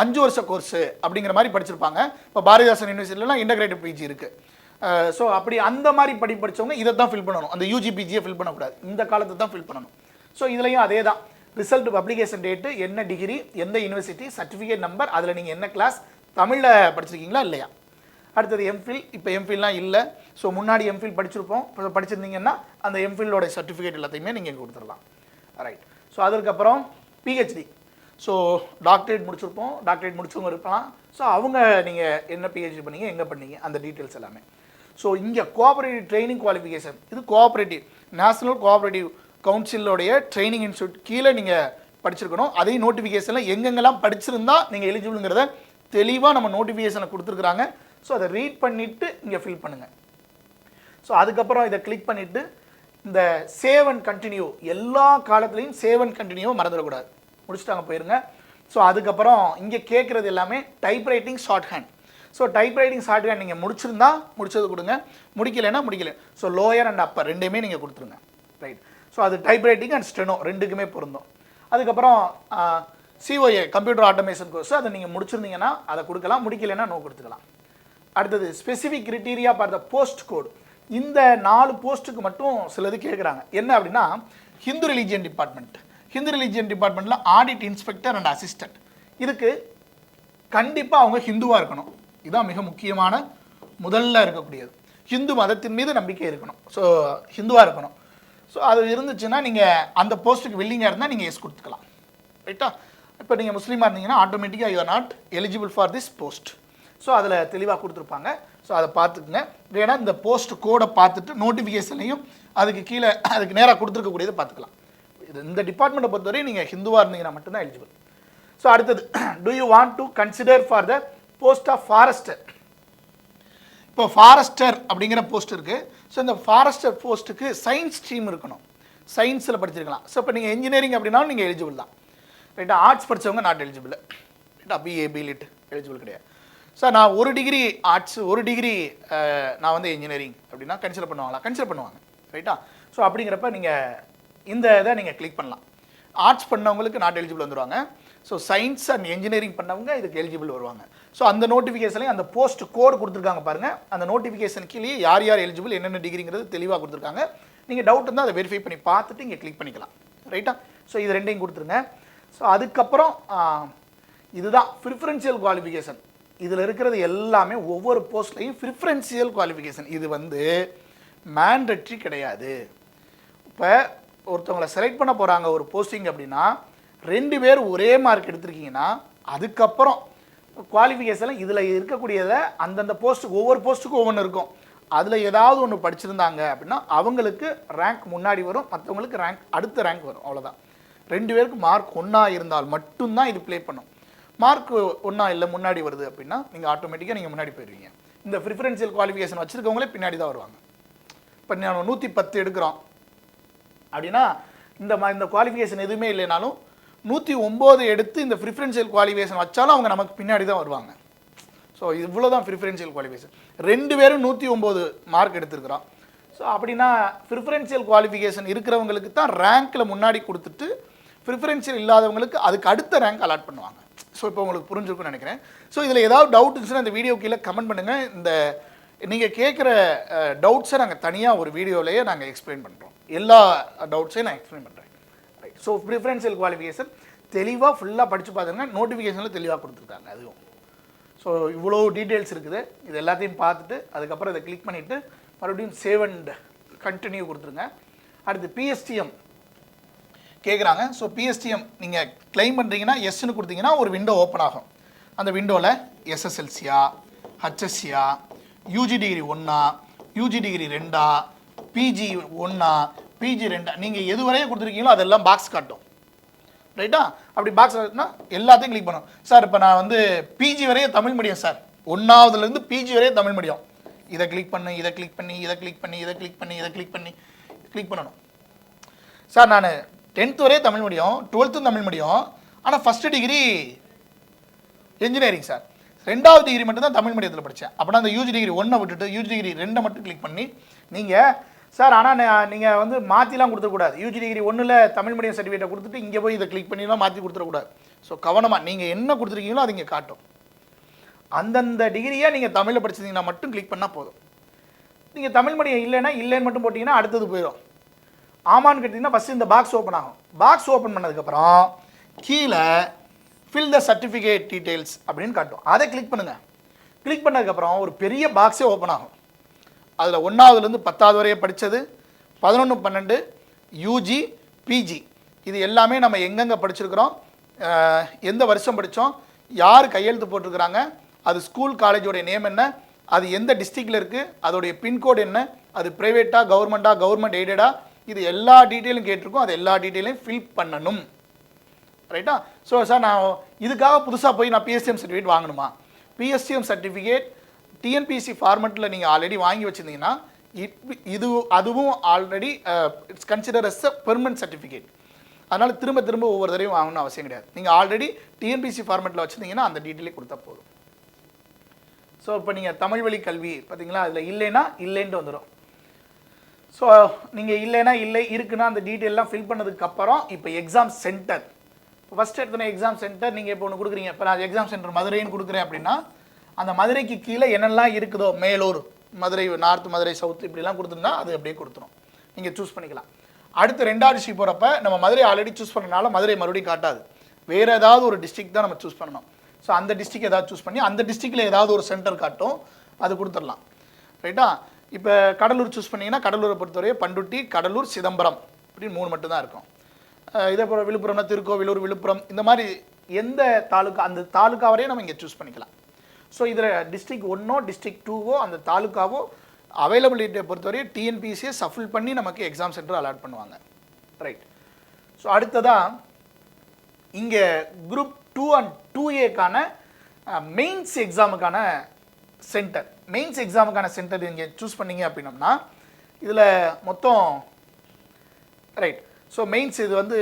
5 வருஷ கோர்ஸு அப்படிங்கிற மாதிரி படிச்சிருப்பாங்க. இப்போ பாரதிதாசன் யூனிவர்சிட்டிலாம் இன்டகிரேட்டட் பிஜி இருக்குது. ஸோ அப்படி அந்த மாதிரி படித்தவங்க இதை தான் ஃபில் பண்ணணும். அந்த யூஜி பிஜியை ஃபில் பண்ணக்கூடாது, இந்த காலத்தை தான் ஃபில் பண்ணணும். ஸோ இதுலையும் அதே தான். ரிசல்ட் பப்ளிகேஷன் டேட்டு, என்ன டிகிரி, எந்த யூனிவர்சிட்டி, சர்டிஃபிகேட் நம்பர், அதில் நீங்கள் என்ன கிளாஸ், தமிழில் படிச்சிருக்கீங்களா இல்லையா. அடுத்தது எம்ஃபில். இப்போ எம்ஃபில்லாம் இல்லை. ஸோ முன்னாடி எம்ஃபில் படிச்சிருப்போம். இப்போ படிச்சிருந்தீங்கன்னா அந்த எம்ஃபில்லோட சர்டிஃபிகேட் எல்லாத்தையுமே நீங்கள் கொடுத்துடலாம். ரைட். ஸோ அதுக்கப்புறம் பிஹெச்டி. ஸோ டாக்டரேட் முடிச்சிருப்போம், டாக்டரேட் முடிச்சவங்க இருக்கலாம். ஸோ அவங்க நீங்கள் என்ன பிஹெச்டி பண்ணீங்க, எங்கே பண்ணீங்க, அந்த டீட்டெயில்ஸ் எல்லாமே. ஸோ இங்கே கோஆப்ரேட்டிவ் ட்ரைனிங் குவாலிஃபிகேஷன், இது கோஆப்ரேட்டிவ் நேஷனல் கோஆப்ரேட்டிவ் கவுன்சிலோடைய ட்ரைனிங் இன்ஸ்டியூட் கீழே நீங்கள் படிச்சிருக்கணும். அதையும் நோட்டிஃபிகேஷனில் எங்கெங்கெல்லாம் படிச்சிருந்தா நீங்கள் எலிஜிபிள்ங்கிறத தெளிவாக நம்ம நோட்டிஃபிகேஷனில் கொடுத்துருக்குறாங்க. ஸோ அதை ரீட் பண்ணிவிட்டு இங்கே ஃபில் பண்ணுங்கள். ஸோ அதுக்கப்புறம் இதை கிளிக் பண்ணிவிட்டு இந்த சேவ் அண்ட் கண்டினியூ, எல்லா காலத்துலேயும் சேவ் அண்ட் கண்டினியூவை மறந்துடக்கூடாது. முடிச்சுட்டாங்க, போயிருங்க. ஸோ அதுக்கப்புறம் இங்கே கேட்குறது எல்லாமே type writing short hand. So type writing short hand நீங்கள் முடிச்சிருந்தா முடிச்சது கொடுங்க, முடிக்கலைன்னா முடிக்கல. ஸோ லோயர் அண்ட் அப்பர் ரெண்டையுமே நீங்கள் கொடுத்துருங்க. ரைட். ஸோ அது டைப் ரைட்டிங் அண்ட் ஸ்டெனோ ரெண்டுக்குமே பொருந்தும். அதுக்கப்புறம் சிஓஏ கம்ப்யூட்டர் ஆட்டோமேஷன் கோர்ஸ், அதை நீங்கள் முடிச்சிருந்தீங்கன்னா அதை கொடுக்கலாம், முடிக்கலைன்னா நோ கொடுத்துக்கலாம். அடுத்தது specific criteria for the post code. இந்த 4 போஸ்ட்டுக்கு மட்டும் சிலது கேட்குறாங்க. என்ன அப்படின்னா Hindu religion department. Hindu religion டிபார்ட்மெண்ட்டில் ஆடிட் இன்ஸ்பெக்டர் அண்ட் அசிஸ்டன்ட். இதுக்கு கண்டிப்பாக அவங்க ஹிந்துவாக இருக்கணும். இதுதான் மிக முக்கியமான முதல்ல இருக்கக்கூடியது. ஹிந்து மதத்தின் மீது நம்பிக்கை இருக்கணும். ஸோ ஹிந்துவாக இருக்கணும். ஸோ அது இருந்துச்சுன்னா நீங்கள் அந்த போஸ்ட்டுக்கு வில்லிங்காக இருந்தால் நீங்கள் எஸ் கொடுத்துக்கலாம். ரைட்டா? இப்போ நீங்கள் முஸ்லீமாக இருந்தீங்கன்னா ஆட்டோமேட்டிக்காக you are not eligible for this post. So அதில் தெளிவாக கொடுத்துருப்பாங்க. ஸோ அதை பார்த்துக்குங்க. வேணா இந்த போஸ்ட் கோடை பார்த்துட்டு நோட்டிஃபிகேஷன்லையும் அதுக்கு கீழே அதுக்கு நேராக கொடுத்துருக்கக்கூடியதை பார்த்துக்கலாம். இது இந்த டிபார்ட்மெண்ட்டை பொறுத்தவரை நீங்கள் ஹிந்துவாக இருந்தீங்கன்னா மட்டும்தான் எலிஜிபிள். ஸோ அடுத்தது, do you want to consider for the post of forester. இப்போ ஃபாரஸ்டர் அப்படிங்கிற போஸ்ட் இருக்குது. ஸோ இந்த ஃபாரஸ்டர் போஸ்ட்டுக்கு சயின்ஸ் ஸ்ட்ரீம் இருக்கணும், சயின்ஸில் படிச்சிருக்கலாம். ஸோ இப்போ நீங்கள் இன்ஜினியரிங் அப்படின்னாலும் நீங்கள் எலிஜிபிள் தான். ரைட்டா? ஆர்ட்ஸ் படித்தவங்க நாட் எலிஜிபிள். ரைட்டா? பிஏ பிலிட் எலிஜிபிள் கிடையாது. சார் நான் 1 டிகிரி ஆர்ட்ஸ், 1 டிகிரி நான் வந்து இன்ஜினியரிங் அப்படின்னா கன்சிடர் பண்ணுவாங்களா? கன்சிடர் பண்ணுவாங்க. ரைட்டா? ஸோ அப்படிங்கிறப்ப நீங்கள் இந்த இதை நீங்கள் கிளிக் பண்ணலாம். ஆர்ட்ஸ் பண்ணவங்களுக்கு நாட் எலிஜிபிள் வந்துடுவாங்க. ஸோ சயின்ஸ் அண்ட் இன்ஜினியரிங் பண்ணவங்க இதுக்கு எலிஜிபிள் வருவாங்க. ஸோ அந்த நோட்டிஃபிகேஷன்லேயும் அந்த போஸ்ட் கோடு கொடுத்துருக்காங்க பாருங்கள். அந்த நோட்டிஃபிகேஷன் கீழே யார் யார் எலிஜிபிள், என்னென்ன டிகிரிங்கிறது தெளிவாக கொடுத்துருக்காங்க. நீங்கள் டவுட் இருந்தால் அதை வெரிஃபை பண்ணி பார்த்துட்டு இங்கே கிளிக் பண்ணிக்கலாம். ரைட்டா? ஸோ இது ரெண்டையும் கொடுத்துருங்க. ஸோ அதுக்கப்புறம் இதுதான் ப்ரிஃபரன்ஷியல் குவாலிஃபிகேஷன். இதில் இருக்கிறது எல்லாமே ஒவ்வொரு போஸ்ட்லையும் ப்ரிஃபரன்ஷியல் குவாலிஃபிகேஷன். இது வந்து மேண்டட்ரி கிடையாது. இப்போ ஒருத்தவங்களை செலக்ட் பண்ண போகிறாங்க ஒரு போஸ்டிங் அப்படின்னா 2 பேர் ஒரே மார்க் எடுத்திருக்கீங்கன்னா அதுக்கப்புறம் குவாலிஃபிகேஷனில் இதில் இருக்கக்கூடியதை அந்தந்த போஸ்ட்டுக்கு ஒவ்வொரு போஸ்ட்டுக்கும் ஒவ்வொன்று இருக்கும். அதில் ஏதாவது ஒன்று படிச்சிருந்தாங்க அப்படின்னா அவங்களுக்கு ரேங்க் முன்னாடி வரும், மற்றவங்களுக்கு ரேங்க் அடுத்த ரேங்க் வரும். அவ்வளோதான். 2 பேருக்கு மார்க் ஒன்றா இருந்தால் மட்டும்தான் இது ப்ளே பண்ணும். மார்க் ஒன்றா இல்லை முன்னாடி வருது அப்படின்னா நீங்கள் ஆட்டோமேட்டிக்காக நீங்கள் முன்னாடி போயிடுவீங்க. இந்த ப்ரிஃபரன்ஷியல் குவாலிஃபிகேஷன் வச்சுருக்கவங்களே பின்னாடி தான் வருவாங்க. இப்போ நான் 110 எடுக்கிறோம் அப்படின்னா இந்த குவாலிஃபிகேஷன் எதுவுமே இல்லைனாலும் 109 எடுத்து இந்த ப்ரிஃபரன்ஷியல் குவாலிஃபிகேஷன் வச்சாலும் அவங்க நமக்கு பின்னாடி தான் வருவாங்க. ஸோ இவ்வளோ தான் ப்ரிஃபரன்ஷியல் குவாலிஃபிகேஷன். 2 பேரும் 109 மார்க் எடுத்துருக்குறோம். ஸோ அப்படின்னா ப்ரிஃபரன்ஷியல் குவாலிஃபிகேஷன் இருக்கிறவங்களுக்கு தான் ரேங்க்கில் முன்னாடி கொடுத்துட்டு ப்ரிஃபரன்ஷியல் இல்லாதவங்களுக்கு அதுக்கு அடுத்த ரேங்க் அலாட் பண்ணுவாங்க. ஸோ இப்போ உங்களுக்கு புரிஞ்சிருக்குன்னு நினைக்கிறேன். ஸோ இதில் ஏதாவது டவுட் இருந்துச்சுன்னா இந்த வீடியோ கீழே கமெண்ட் பண்ணுங்கள். இந்த நீங்கள் கேட்குற டவுட்ஸை நாங்கள் தனியாக ஒரு வீடியோவிலேயே நாங்கள் எக்ஸ்பிளைன் பண்ணுறோம். எல்லா டவுட்ஸையும் நான் எக்ஸ்பிளைன் பண்ணுறேன். ரைட். ஸோ ப்ரிஃபரன்ஷியல் குவாலிஃபிகேஷன் தெளிவாக ஃபுல்லாக படித்து பார்த்துங்க. நோட்டிஃபிகேஷனில் தெளிவாக கொடுத்துருக்காங்க. அதுவும் ஸோ இவ்வளோ டீட்டெயில்ஸ் இருக்குது. இது எல்லாத்தையும் பார்த்துட்டு அதுக்கப்புறம் இதை கிளிக் பண்ணிவிட்டு மறுபடியும் சேவ் அண்ட் கண்டினியூ கொடுத்துருங்க. அடுத்து பிஎஸ்டிஎம் கேட்குறாங்க. ஸோ பிஎஸ்டிஎம் நீங்கள் கிளைம் பண்ணுறீங்கன்னா எஸ்ன்னு கொடுத்தீங்கன்னா ஒரு விண்டோ ஓப்பன் ஆகும். அந்த விண்டோவில் எஸ்எஸ்எல்சியா, ஹச்எஸ்சியா, UG degree 1, UG degree 2, PG 1, PG 2, நீங்கள் எது வரையே கொடுத்துருக்கீங்களோ அதெல்லாம் பாக்ஸ் காட்டும். ரைட்டா? அப்படி பாக்ஸ் காட்டினா எல்லாத்தையும் கிளிக் பண்ணும். சார் இப்போ நான் வந்து பிஜி வரையே தமிழ் மீடியம் சார், 1ஆவதுலேருந்து பிஜி வரையே தமிழ் மீடியம், இதை கிளிக் பண்ணி இதை கிளிக் பண்ணி இதை கிளிக் பண்ணி இதை கிளிக் பண்ணி இதை கிளிக் பண்ணி கிளிக் பண்ணணும். சார் நான் 10th வரையே Tamil medium, 12th Tamil medium, ஆனால் ஃபஸ்ட்டு டிகிரி இன்ஜினியரிங் சார், 2வது டிகிரி மட்டும் தான் தமிழ் மீடியத்தில் படித்தேன். அப்படின்னா அந்த யூஜி டிகிரி 1 விட்டுட்டு யூஜி டிகிரி 2 மட்டும் கிளிக் பண்ணி நீங்கள் சார் ஆனால் நீங்கள் வந்து மாற்றிலாம் கொடுத்துடக்கூடாது. யூஜி டிகிரி 1ல் தமிழ் மீடியம் சர்டிஃபிகேட்டை கொடுத்துட்டு இங்கே போய் இதை கிளிக் பண்ணிலாம் மாற்றி கொடுத்துடக்கூடாது. ஸோ கவனமாக நீங்கள் என்ன கொடுத்துருக்கீங்களோ அது இங்கே காட்டும். அந்தந்த டிகிரியை நீங்கள் தமிழில் படிச்சிருந்தீங்கன்னா மட்டும் கிளிக் பண்ணால் போதும். நீங்கள் தமிழ் மீடியம் இல்லைன்னு மட்டும் போட்டிங்கன்னா அடுத்தது போயிடும். ஆமான்னு கேட்டிங்கன்னா ஃபஸ்ட்டு இந்த பாக்ஸ் ஓப்பன் ஆகும். பாக்ஸ் ஓப்பன் பண்ணதுக்கப்புறம் கீழே ஃபில் த சர்டிஃபிகேட் டீட்டெயில்ஸ் அப்படின்னு காட்டும். அதை கிளிக் பண்ணுங்கள். கிளிக் பண்ணதுக்கப்புறம் ஒரு பெரிய பாக்ஸே ஓப்பன் ஆகும். அதில் 1ஆவதுலேருந்து 10வது வரையே படித்தது, 11, 12, யூஜி, பிஜி, இது எல்லாமே நம்ம எங்கெங்கே படிச்சிருக்கிறோம், எந்த வருஷம் படித்தோம், யார் கையெழுத்து போட்டிருக்கிறாங்க, அது ஸ்கூல் காலேஜோடைய நேம் என்ன, அது எந்த டிஸ்ட்ரிக்டில் இருக்குது, அதோடைய பின்கோடு என்ன, அது ப்ரைவேட்டாக கவர்மெண்ட்டாக கவர்மெண்ட் எய்டடா, இது எல்லா டீட்டெயிலும் கேட்டிருக்கோம். அது எல்லா டீட்டெயிலையும் ஃபில் பண்ணணும். ரைட்டா? ஸோ சார் நான் இதுக்காக புதுசாக போய் நான் பிஎஸ்டிஎம் சர்டிஃபிகேட் வாங்கணுமா? பிஎஸ்டிஎம் சர்டிஃபிகேட் டிஎன்பிஎஸ்சி ஃபார்மெட்டில் நீங்கள் ஆல்ரெடி வாங்கி வச்சுருந்தீங்கன்னா அதுவும் already it's consider as a permanent certificate. அதனால் திரும்ப திரும்ப ஒவ்வொரு தடவையும் வாங்கணும்னு அவசியம் கிடையாது. நீங்கள் ஆல்ரெடி டிஎன்பிஎஸ்சி ஃபார்மெட்டில் வச்சுருந்தீங்கன்னா அந்த டீட்டெயிலே கொடுத்தா போதும். ஸோ இப்போ நீங்கள் தமிழ் வழி கல்வி பார்த்தீங்களா, அதில் இல்லைன்னா இல்லைன்ட்டு வந்துடும். ஸோ நீங்கள் இல்லைன்னா இல்லை, இருக்குன்னா அந்த டீட்டெயிலெலாம் ஃபில் பண்ணதுக்கப்புறம் இப்போ எக்ஸாம் சென்டர், ஃபஸ்ட் எடுத்தோன்னே எக்ஸாம் சென்டர் நீங்கள் இப்போ ஒன்று கொடுக்குறீங்க. இப்போ நான் எக்ஸாம் சென்டர் மதுரைன்னு கொடுக்குறேன் அப்படின்னா அந்த மதுரைக்கு கீழே என்னெல்லாம் இருக்குதோ, மேலூர், மதுரை நார்த், மதுரை சவுத், இப்படிலாம் கொடுத்துருந்தா அது அப்படியே கொடுத்துரும். நீங்கள் சூஸ் பண்ணிக்கலாம். அடுத்து 2வது டிஸ்ட்ரிக் போகிறப்ப நம்ம மதுரை ஆல்ரெடி சூஸ் பண்ணனால மதுரை மறுபடியும் காட்டாது. வேறு ஏதாவது ஒரு டிஸ்ட்ரிக் தான் நம்ம சூஸ் பண்ணணும். ஸோ அந்த டிஸ்ட்ரிக் ஏதாவது சூஸ் பண்ணி அந்த டிஸ்ட்ரிக்டில் ஏதாவது ஒரு சென்டர் காட்டும், அது கொடுத்துடலாம். ரைட்டா? இப்போ கடலூர் சூஸ் பண்ணிங்கன்னா கடலூரை பொறுத்தவரையே பண்டுட்டி, கடலூர், சிதம்பரம் இப்படி 3 மட்டும்தான் இருக்கும். இதே போல் விழுப்புரம்னா திருக்கோவிலூர், விழுப்புரம், இந்த மாதிரி எந்த தாலுக்கா அந்த தாலுக்கா வரையும் நம்ம இங்கே சூஸ் பண்ணிக்கலாம். ஸோ இதில் டிஸ்ட்ரிக் 1ஓ டிஸ்ட்ரிக் 2ஓ அந்த தாலுக்காவோ அவைலபிலிட்டியை பொறுத்தவரையே டிஎன்பிஎஸ்சியை சஃபில் பண்ணி நமக்கு எக்ஸாம் சென்டர் அலாட் பண்ணுவாங்க. ரைட். ஸோ அடுத்ததாக இங்கே குரூப் 2 அண்ட் 2ஏக்கான மெயின்ஸ் எக்ஸாமுக்கான சென்டர், மெயின்ஸ் எக்ஸாமுக்கான சென்டர் இங்கே சூஸ் பண்ணிங்க அப்படின்னம்னா இதில் மொத்தம் ரைட். ஸோ மெயின்ஸ் இது வந்து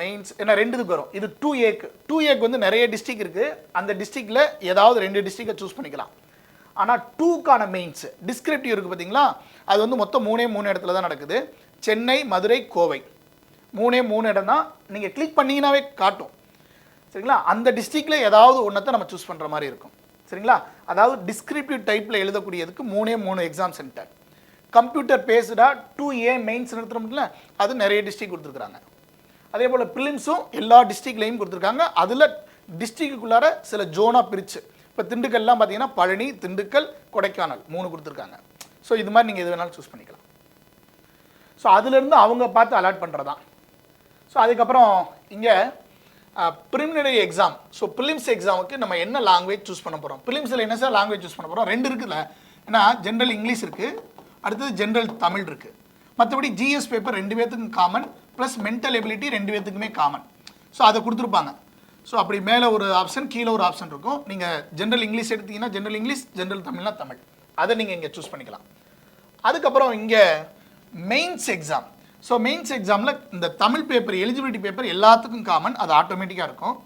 மெயின்ஸ் என்ன 2க்கு வரும். இது 2ஏக்கு வந்து நிறைய டிஸ்ட்ரிக் இருக்குது. அந்த டிஸ்ட்ரிக்டில் ஏதாவது 2 டிஸ்ட்ரிக்டை சூஸ் பண்ணிக்கலாம். ஆனால் 2க்கான மெயின்ஸ் டிஸ்கிரிப்டிவ் இருக்குது பார்த்தீங்களா, அது வந்து மொத்தம் 3 இடத்துல தான் நடக்குது. சென்னை, மதுரை, கோவை, 3 இடம் தான். நீங்கள் கிளிக் பண்ணிங்கனாவே காட்டும். சரிங்களா? அந்த டிஸ்ட்ரிக்டில் ஏதாவது ஒன்றத்தை நம்ம சூஸ் பண்ணுற மாதிரி இருக்கும். சரிங்களா? அதாவது டிஸ்கிரிப்டிவ் டைப்பில் எழுதக்கூடியதுக்கு 3 எக்ஸாம் சென்டர். கம்ப்யூட்டர் பேஸ்டாக 2A மெயின்ஸ் நடத்துகிறோம்ல, அது நிறைய டிஸ்ட்ரிக் கொடுத்துருக்குறாங்க. அதே போல் ப்ரிலிம்ஸும் எல்லா டிஸ்ட்ரிக்ட்லையும் கொடுத்துருக்காங்க. அதில் டிஸ்ட்ரிக்டுக்குள்ளார சில ஜோனாக பிரித்து, இப்போ திண்டுக்கல்லாம் பார்த்தீங்கன்னா பழனி, திண்டுக்கல், கொடைக்கானல் 3 கொடுத்துருக்காங்க. ஸோ இது மாதிரி நீங்கள் எது வேணாலும் சூஸ் பண்ணிக்கலாம். ஸோ அதுலேருந்து அவங்க பார்த்து அலாட் பண்ணுறதான். ஸோ அதுக்கப்புறம் இங்கே ப்ரிலிமினரி எக்ஸாம். ஸோ ப்ரிலிம்ஸ் எக்ஸாமுக்கு நம்ம என்ன லாங்குவேஜ் சூஸ் பண்ண போகிறோம்? ப்ரிலிம்ஸில் என்ன சார் லாங்குவேஜ் சூஸ் பண்ண போகிறோம்? 2 இருக்குல்ல. ஏன்னா ஜென்ரல் இங்கிலீஷ் இருக்குது, அடுத்தது ஜென்ரல் தமிழ் இருக்குது. மற்றபடி ஜிஎஸ் பேப்பர் 2 பேர்த்துக்கும் காமன், ப்ளஸ் மென்டல் எபிலிட்டி 2 பேர்த்துக்குமே காமன். ஸோ அதை கொடுத்துருப்பாங்க. ஸோ அப்படி மேலே ஒரு ஆப்ஷன், கீழே ஒரு ஆப்ஷன் இருக்கும். நீங்கள் ஜென்ரல் இங்கிலீஷ் எடுத்தீங்கன்னா ஜென்ரல் இங்கிலீஷ், ஜென்ரல் தமிழ்னா தமிழ், அதை நீங்கள் இங்கே சூஸ் பண்ணிக்கலாம். அதுக்கப்புறம் இங்கே மெயின்ஸ் எக்ஸாம். ஸோ மெயின்ஸ் எக்ஸாமில் இந்த தமிழ் பேப்பர், எலிஜிபிலிட்டி பேப்பர் எல்லாத்துக்கும் காமன், அது ஆட்டோமேட்டிக்காக இருக்கும்.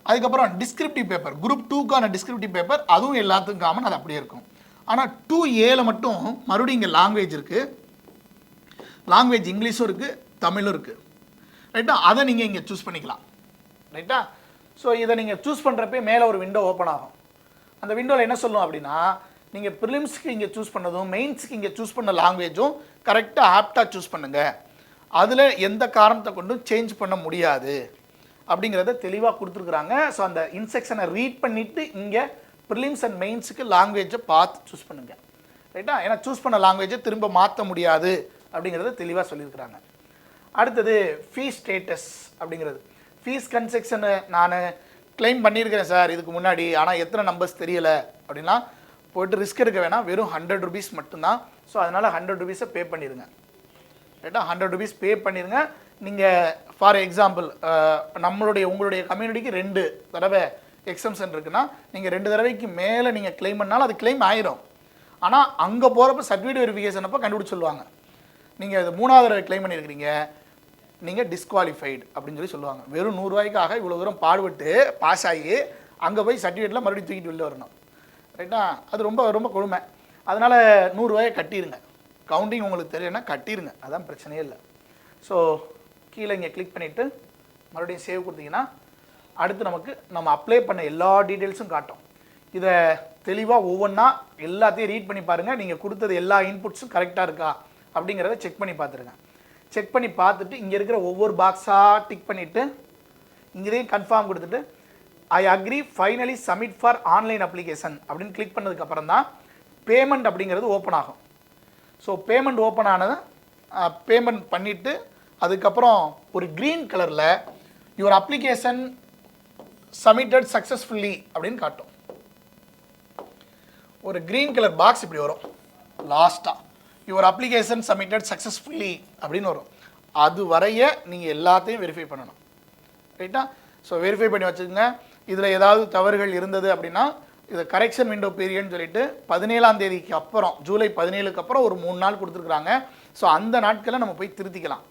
அதுக்கப்புறம் டிஸ்கிரிப்டிவ் பேப்பர், குரூப் 2க்கான டிஸ்கிரிப்டிவ் பேப்பர், அதுவும் எல்லாத்துக்கும் காமன், அது அப்படியே இருக்கும். ஆனால் 2Aல மட்டும் மறுபடியும் இங்கே லாங்குவேஜ் இருக்குது. லாங்குவேஜ் இங்கிலீஷும் இருக்குது, தமிழும் இருக்குது. ரைட்டா? அதை நீங்கள் இங்கே சூஸ் பண்ணிக்கலாம். ரைட்டா? ஸோ இதை நீங்கள் சூஸ் பண்ணுறப்பே மேலே ஒரு விண்டோ ஓப்பன் ஆகும். அந்த விண்டோவில் என்ன சொல்லணும் அப்படின்னா, நீங்கள் ப்ரிலிம்ஸ்க்கு இங்கே சூஸ் பண்ணதும் மெயின்ஸுக்கு இங்கே சூஸ் பண்ண லாங்குவேஜும் கரெக்டாக ஆப்டாக சூஸ் பண்ணுங்கள், அதில் எந்த காரணத்தை கொண்டும் சேஞ்ச் பண்ண முடியாது அப்படிங்கிறத தெளிவாக கொடுத்துருக்குறாங்க. ஸோ அந்த இன்ஸ்ட்ரக்ஷனை ரீட் பண்ணிவிட்டு இங்கே ப்ரிலிம்ஸ் அண்ட் மெயின்ஸுக்கு லாங்குவேஜை பார்த்து சூஸ் பண்ணுங்கள். ரைட்டா? ஏன்னா சூஸ் பண்ண லாங்குவேஜை திரும்ப மாற்ற முடியாது அப்படிங்கிறத தெளிவாக சொல்லியிருக்கிறாங்க. அடுத்தது ஃபீஸ் ஸ்டேட்டஸ் அப்படிங்கிறது. ஃபீஸ் கன்செக்ஷனை நான் கிளைம் பண்ணியிருக்கிறேன் சார் இதுக்கு முன்னாடி, ஆனால் எத்தனை நம்பர்ஸ் தெரியலை அப்படின்னா போய்ட்டு ரிஸ்க் எடுக்க வேணாம். வெறும் 100 rupees மட்டும்தான். ஸோ அதனால் 100 rupees பே பண்ணிடுங்க. ரைட்டா? 100 rupees பே பண்ணிடுங்க. நீங்கள் ஃபார் எக்ஸாம்பிள் உங்களுடைய கம்யூனிட்டிக்கு 2 தடவை எக்ஸம்ஷன் இருக்குன்னா நீங்கள் 2 தடவைக்கு மேலே நீங்கள் கிளைம் பண்ணாலும் அது கிளைம் ஆயிரும். ஆனால் அங்கே போகிறப்ப சர்டிஃபிகேட் வெரிஃபிகேஷன் அப்போ கண்டுபிடிச்சு சொல்லுவாங்க, நீங்கள் இது 3வது தடவை கிளைம் பண்ணியிருக்கிறீங்க, நீங்கள் டிஸ்குவாலிஃபைடு அப்படின்னு சொல்லுவாங்க. வெறும் 100 ரூபாய்க்காக இவ்வளோ தூரம் பாடுபட்டு பாஸ் ஆகி அங்கே போய் சர்டிஃபிகேட்டில் மறுபடியும் தூக்கிட்டு வெளில வரணும். ரைட்டா? அது ரொம்ப ரொம்ப கொடுமை. அதனால் 100 ரூபாயை கட்டிடுங்க. கவுண்டிங் உங்களுக்கு தெரியும்னா கட்டிடுங்க, அதான் பிரச்சனையே இல்லை. ஸோ கீழே இங்கே கிளிக் பண்ணிவிட்டு மறுபடியும் சேவ் கொடுத்தீங்கன்னா அடுத்து நம்ம அப்ளை பண்ண எல்லா டீட்டெயில்ஸும் காட்டும். இதை தெளிவாக ஒவ்வொன்றா எல்லாத்தையும் ரீட் பண்ணி பாருங்கள். நீங்கள் கொடுத்தது எல்லா இன்புட்ஸும் கரெக்டாக இருக்கா அப்படிங்கிறத செக் பண்ணி பார்த்துருங்க. செக் பண்ணி பார்த்துட்டு இங்கே இருக்கிற ஒவ்வொரு பாக்ஸாக டிக் பண்ணிவிட்டு இங்கேயும் கன்ஃபார்ம் கொடுத்துட்டு I agree finally submit for online application அப்படின்னு கிளிக் பண்ணதுக்கப்புறம் தான் பேமெண்ட் அப்படிங்கிறது ஓப்பன் ஆகும். ஸோ பேமெண்ட் ஓப்பன் ஆனது பேமெண்ட் பண்ணிவிட்டு அதுக்கப்புறம் ஒரு க்ரீன் கலரில் யுவர் அப்ளிகேஷன் சப்மிட்டட் சக்ஸஸ்ஃபுல்லி அப்படின்னு காட்டும். ஒரு க்ரீன் கலர் பாக்ஸ் இப்படி வரும் லாஸ்ட்டாக, யுவர் அப்ளிகேஷன் சப்மிட்டட் சக்ஸஸ்ஃபுல்லி அப்படின்னு வரும். அது வரைய நீங்கள் எல்லாத்தையும் வெரிஃபை பண்ணணும். ரைட்டா? ஸோ வெரிஃபை பண்ணி வச்சுக்கோங்க. இதில் ஏதாவது தவறுகள் இருந்தது அப்படின்னா இது கரெக்ஷன் விண்டோ பீரியட்னு சொல்லிட்டு 17ஆம் தேதிக்கு அப்புறம், ஜூலை 17க்கு அப்புறம் ஒரு 3 நாள் கொடுத்துருக்குறாங்க. ஸோ அந்த நாட்களை நம்ம போய் திருத்திக்கலாம்.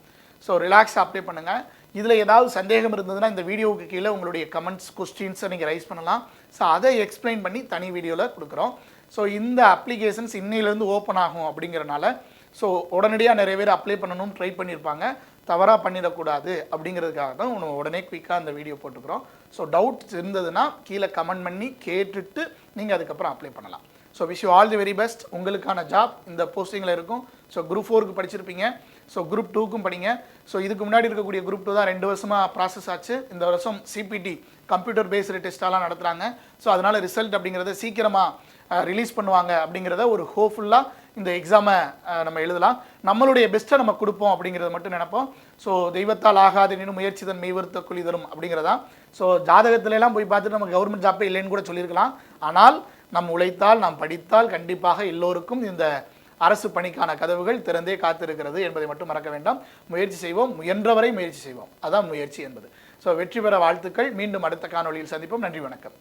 ஸோ ரிலாக்ஸாக அப்ளை பண்ணுங்கள். இதில் ஏதாவது சந்தேகம் இருந்ததுன்னா இந்த வீடியோவுக்கு கீழே உங்களுடைய கமெண்ட்ஸ் கொஸ்டின்ஸை நீங்கள் ரைஸ் பண்ணலாம். ஸோ அதை எக்ஸ்பிளைன் பண்ணி தனி வீடியோவில் கொடுக்குறோம். ஸோ இந்த அப்ளிகேஷன்ஸ் இன்னையிலேருந்து ஓப்பன் ஆகும் அப்படிங்கிறனால ஸோ உடனடியாக நிறைய பேர் அப்ளை பண்ணணும்னு ட்ரை பண்ணியிருப்பாங்க. தவறாக பண்ணிடக்கூடாது அப்படிங்கிறதுக்காக தான் உடனே குயிக்காக அந்த வீடியோ போட்டுக்கிறோம். ஸோ டவுட்ஸ் இருந்ததுன்னா கீழே கமெண்ட் பண்ணி கேட்டுட்டு நீங்கள் அதுக்கப்புறம் அப்ளை பண்ணலாம். So wish you all the very best. உங்களுக்கான ஜாப் இந்த போஸ்டிங்கில் இருக்கும். ஸோ குரூப் 4க்கு படிச்சிருப்பீங்க. ஸோ குரூப் 2க்கும் படிங்க. ஸோ இதுக்கு முன்னாடி இருக்கக்கூடிய குரூப் 2 தான் 2 வருஷமாக ப்ராசஸ் ஆச்சு. இந்த வருஷம் சிபிடி கம்ப்யூட்டர் பேஸ்டு டெஸ்ட்டாலாம் நடத்துகிறாங்க. ஸோ அதனால் ரிசல்ட் அப்படிங்கிறத சீக்கிரமாக ரிலீஸ் பண்ணுவாங்க அப்படிங்கிறத ஒரு ஹோப்ஃபுல்லாக இந்த எக்ஸாமை நம்ம எழுதலாம். நம்மளுடைய பெஸ்ட்டை நம்ம கொடுப்போம் அப்படிங்கிறத மட்டும் நினைப்போம். ஸோ தெய்வத்தால் ஆகாது நின்று முயற்சி தன் மெய்வருத்த குழி தரும் அப்படிங்கிறதா. ஸோ ஜாதகத்திலலாம் போய் பார்த்துட்டு நம்ம கவர்மெண்ட் ஜாப்பே இல்லைன்னு கூட சொல்லியிருக்கலாம். ஆனால் நாம் உழைத்தால், நாம் படித்தால் கண்டிப்பாக எல்லோருக்கும் இந்த அரசு பணிக்கான கதவுகள் திறந்தே காத்திருக்கிறது என்பதை மட்டும் மறக்க வேண்டாம். முயற்சி செய்வோம், முயன்றவரை முயற்சி செய்வோம். அதான் முயற்சி என்பது. ஸோ வெற்றி பெற வாழ்த்துக்கள். மீண்டும் அடுத்த காணொளியில் சந்திப்போம். நன்றி, வணக்கம்.